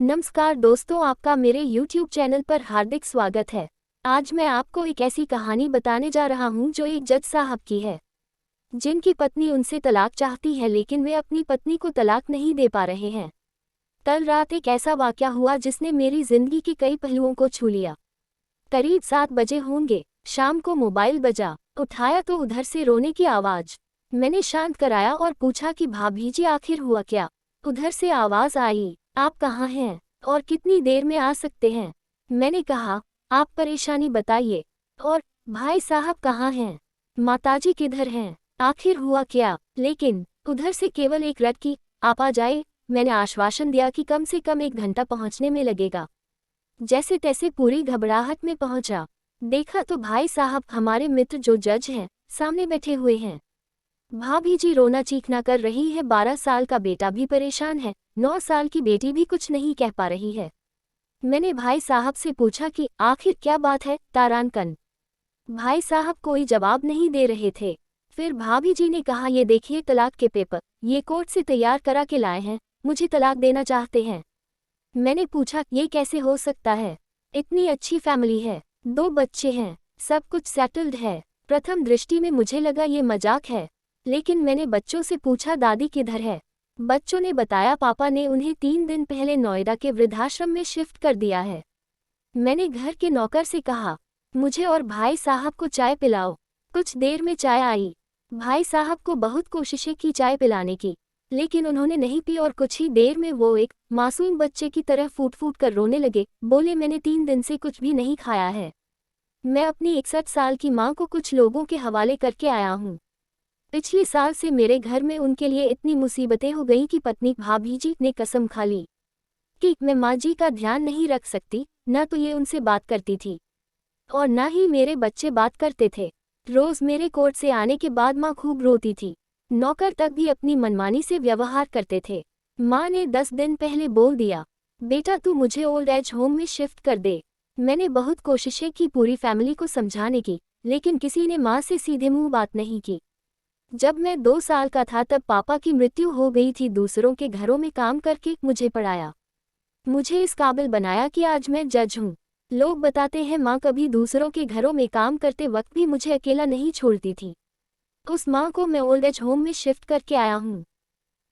नमस्कार दोस्तों, आपका मेरे YouTube चैनल पर हार्दिक स्वागत है। आज मैं आपको एक ऐसी कहानी बताने जा रहा हूँ जो एक जज साहब की है, जिनकी पत्नी उनसे तलाक चाहती है लेकिन वे अपनी पत्नी को तलाक नहीं दे पा रहे हैं। कल रात एक ऐसा वाक़या हुआ जिसने मेरी ज़िंदगी के कई पहलुओं को छू लिया। करीब 7 बजे होंगे, शाम को मोबाइल बजा, उठाया तो उधर से रोने की आवाज़। मैंने शांत कराया और पूछा कि भाभी जी आखिर हुआ क्या? उधर से आवाज़ आई, आप कहाँ हैं और कितनी देर में आ सकते हैं? मैंने कहा, आप परेशानी बताइए। और भाई साहब कहाँ हैं? माताजी किधर हैं? आखिर हुआ क्या? लेकिन उधर से केवल एक रट की, आप आ जाए। मैंने आश्वासन दिया कि कम से कम 1 घंटा पहुंचने में लगेगा। जैसे तैसे पूरी घबराहट में पहुंचा। देखा तो भाई साहब हमारे मित्र जो जज हैं, सामने बैठे हुए हैं। भाभी जी रोना चीखना कर रही है, 12 साल का बेटा भी परेशान है, 9 साल की बेटी भी कुछ नहीं कह पा रही है। मैंने भाई साहब से पूछा कि आखिर क्या बात है तारानकन? भाई साहब कोई जवाब नहीं दे रहे थे। फिर भाभी जी ने कहा, ये देखिए तलाक के पेपर, ये कोर्ट से तैयार करा के लाए हैं, मुझे तलाक देना चाहते हैं। मैंने पूछा, ये कैसे हो सकता है? इतनी अच्छी फैमिली है, 2 बच्चे हैं, सब कुछ सेटल्ड है। प्रथम दृष्टि में मुझे लगा ये मजाक है, लेकिन मैंने बच्चों से पूछा दादी किधर है? बच्चों ने बताया पापा ने उन्हें 3 दिन पहले नोएडा के वृद्धाश्रम में शिफ्ट कर दिया है। मैंने घर के नौकर से कहा, मुझे और भाई साहब को चाय पिलाओ। कुछ देर में चाय आई। भाई साहब को बहुत कोशिशें की चाय पिलाने की, लेकिन उन्होंने नहीं पी और कुछ ही देर में वो एक मासूम बच्चे की तरह फूट फूट कर रोने लगे। बोले, मैंने 3 दिन से कुछ भी नहीं खाया है। मैं अपनी 61 साल की माँ को कुछ लोगों के हवाले करके आया हूँ। पिछले साल से मेरे घर में उनके लिए इतनी मुसीबतें हो गई कि पत्नी भाभी जी ने कसम खा ली कि मैं माँ जी का ध्यान नहीं रख सकती। न तो ये उनसे बात करती थी और न ही मेरे बच्चे बात करते थे। रोज मेरे कोर्ट से आने के बाद माँ खूब रोती थी। नौकर तक भी अपनी मनमानी से व्यवहार करते थे। माँ ने 10 दिन पहले बोल दिया, बेटा तू मुझे ओल्ड एज होम में शिफ्ट कर दे। मैंने बहुत कोशिशें की पूरी फैमिली को समझाने की, लेकिन किसी ने माँ से सीधे मुंह बात नहीं की। जब मैं 2 साल का था तब पापा की मृत्यु हो गई थी। दूसरों के घरों में काम करके मुझे पढ़ाया, मुझे इस काबिल बनाया कि आज मैं जज हूँ। लोग बताते हैं माँ कभी दूसरों के घरों में काम करते वक्त भी मुझे अकेला नहीं छोड़ती थी। उस माँ को मैं ओल्ड एज होम में शिफ्ट करके आया हूँ।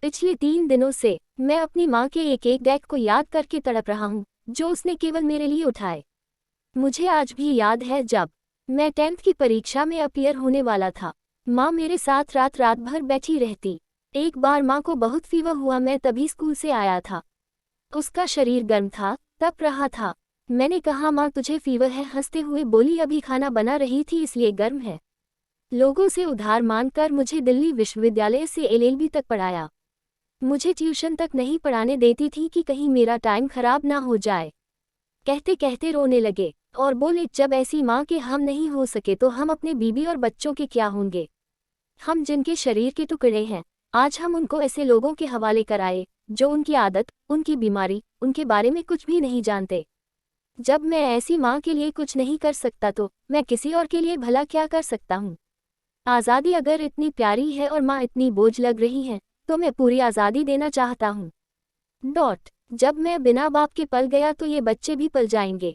पिछले 3 दिनों से मैं अपनी माँ के एक एक डेक को याद करके तड़प रहा हूँ, जो उसने केवल मेरे लिए उठाए। मुझे आज भी याद है जब मैं 10th की परीक्षा में अपीयर होने वाला था। माँ मेरे साथ रात रात भर बैठी रहती। एक बार माँ को बहुत फीवर हुआ, मैं तभी स्कूल से आया था। उसका शरीर गर्म था, तप रहा था। मैंने कहा, माँ तुझे फीवर है? हंसते हुए बोली, अभी खाना बना रही थी इसलिए गर्म है। लोगों से उधार मांगकर मुझे दिल्ली विश्वविद्यालय से LLB तक पढ़ाया। मुझे ट्यूशन तक नहीं पढ़ाने देती थी कि कहीं मेरा टाइम खराब ना हो जाए। कहते कहते रोने लगे और बोले, जब ऐसी माँ के हम नहीं हो सके तो हम अपने बीबी और बच्चों के क्या होंगे? हम जिनके शरीर के टुकड़े हैं, आज हम उनको ऐसे लोगों के हवाले कराए जो उनकी आदत, उनकी बीमारी, उनके बारे में कुछ भी नहीं जानते। जब मैं ऐसी माँ के लिए कुछ नहीं कर सकता तो मैं किसी और के लिए भला क्या कर सकता हूँ? आज़ादी अगर इतनी प्यारी है और माँ इतनी बोझ लग रही है, तो मैं पूरी आज़ादी देना चाहता हूँ। जब मैं बिना बाप के पल गया तो ये बच्चे भी पल जाएंगे।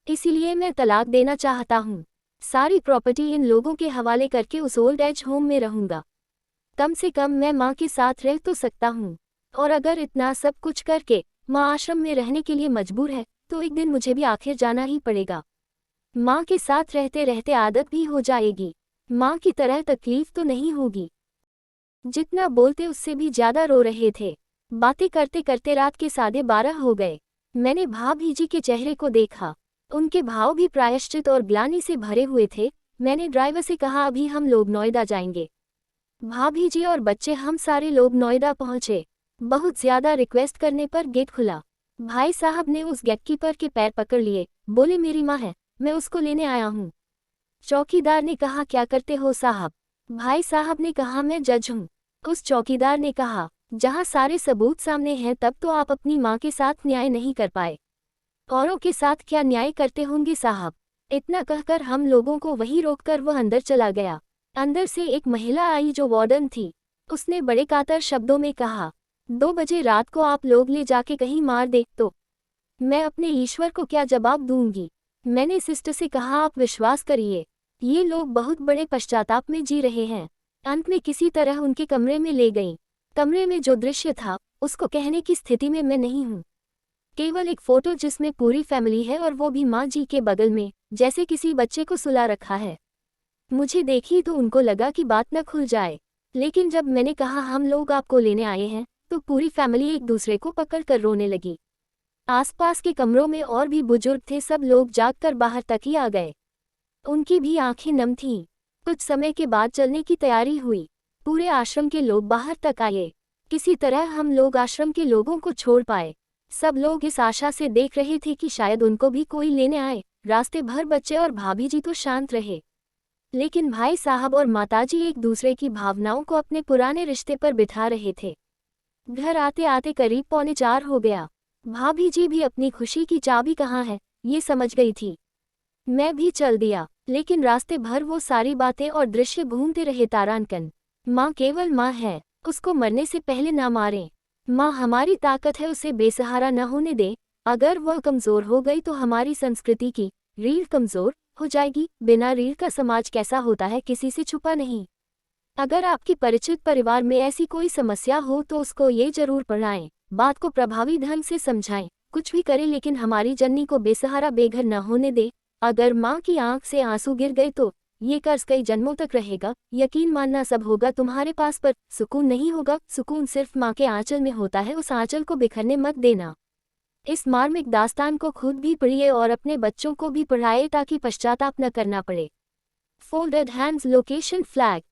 इसीलिए मैं तलाक देना चाहता हूँ। सारी प्रॉपर्टी इन लोगों के हवाले करके उस ओल्ड एज होम में रहूँगा। कम से कम मैं माँ के साथ रह तो सकता हूँ। और अगर इतना सब कुछ करके माँ आश्रम में रहने के लिए मजबूर है, तो एक दिन मुझे भी आखिर जाना ही पड़ेगा। माँ के साथ रहते रहते आदत भी हो जाएगी। माँ की तरह तकलीफ तो नहीं होगी। जितना बोलते उससे भी ज्यादा रो रहे थे। बातें करते करते रात के 12:30 हो गए। मैंने भाभी जी के चेहरे को देखा। उनके भाव भी प्रायश्चित और ग्लानि से भरे हुए थे। मैंने ड्राइवर से कहा, अभी हम लोग नोएडा जाएंगे। भाभी जी और बच्चे, हम सारे लोग नोएडा पहुंचे। बहुत ज्यादा रिक्वेस्ट करने पर गेट खुला। भाई साहब ने उस गेटकीपर के पैर पकड़ लिए। बोले, मेरी माँ है, मैं उसको लेने आया हूँ। चौकीदार ने कहा, क्या करते हो साहब? भाई साहब ने कहा, मैं जज हूँ। उस चौकीदार ने कहा, जहाँ सारे सबूत सामने हैं तब तो आप अपनी माँ के साथ न्याय नहीं कर पाए, औरों के साथ क्या न्याय करते होंगे साहब? इतना कहकर हम लोगों को वहीं रोककर वह अंदर चला गया। अंदर से एक महिला आई जो वार्डन थी। उसने बड़े कातर शब्दों में कहा, 2 बजे रात को आप लोग ले जाके कहीं मार दे तो मैं अपने ईश्वर को क्या जवाब दूंगी। मैंने सिस्टर से कहा, आप विश्वास करिए, ये लोग बहुत बड़े पश्चाताप में जी रहे हैं। अंत में किसी तरह उनके कमरे में ले गई। कमरे में जो दृश्य था उसको कहने की स्थिति में मैं नहीं हूँ। केवल एक फोटो जिसमें पूरी फैमिली है और वो भी माँ जी के बगल में, जैसे किसी बच्चे को सुला रखा है। मुझे देखी तो उनको लगा कि बात न खुल जाए, लेकिन जब मैंने कहा हम लोग आपको लेने आए हैं तो पूरी फैमिली एक दूसरे को पकड़ कर रोने लगी। आसपास के कमरों में और भी बुजुर्ग थे, सब लोग जागकर बाहर तक ही आ गए। उनकी भी आंखें नम थीं। कुछ समय के बाद चलने की तैयारी हुई। पूरे आश्रम के लोग बाहर तक आए। किसी तरह हम लोग आश्रम के लोगों को छोड़ पाए। सब लोग इस आशा से देख रहे थे कि शायद उनको भी कोई लेने आए। रास्ते भर बच्चे और भाभी जी तो शांत रहे, लेकिन भाई साहब और माताजी एक दूसरे की भावनाओं को अपने पुराने रिश्ते पर बिठा रहे थे। घर आते आते करीब 3:45 हो गया। भाभी जी भी अपनी खुशी की चाबी कहाँ है ये समझ गई थी। मैं भी चल दिया, लेकिन रास्ते भर वो सारी बातें और दृश्य घूमते रहे। तारांकन, माँ केवल माँ है, उसको मरने से पहले ना मारें। माँ हमारी ताकत है, उसे बेसहारा न होने दे। अगर वह कमज़ोर हो गई तो हमारी संस्कृति की रीढ़ कमज़ोर हो जाएगी। बिना रीढ़ का समाज कैसा होता है किसी से छुपा नहीं। अगर आपके परिचित परिवार में ऐसी कोई समस्या हो तो उसको ये जरूर पढ़ाएं, बात को प्रभावी ढंग से समझाएं। कुछ भी करें लेकिन हमारी जन्नी को बेसहारा बेघर न होने दे। अगर माँ की आंख से आंसू गिर गए तो ये कर्ज कई जन्मों तक रहेगा। यकीन मानना सब होगा तुम्हारे पास पर सुकून नहीं होगा। सुकून सिर्फ माँ के आंचल में होता है, उस आंचल को बिखरने मत देना। इस मार्मिक दास्तान को खुद भी पढ़िए और अपने बच्चों को भी पढ़ाए ताकि पश्चाताप न करना पड़े। Folded hands, location flag.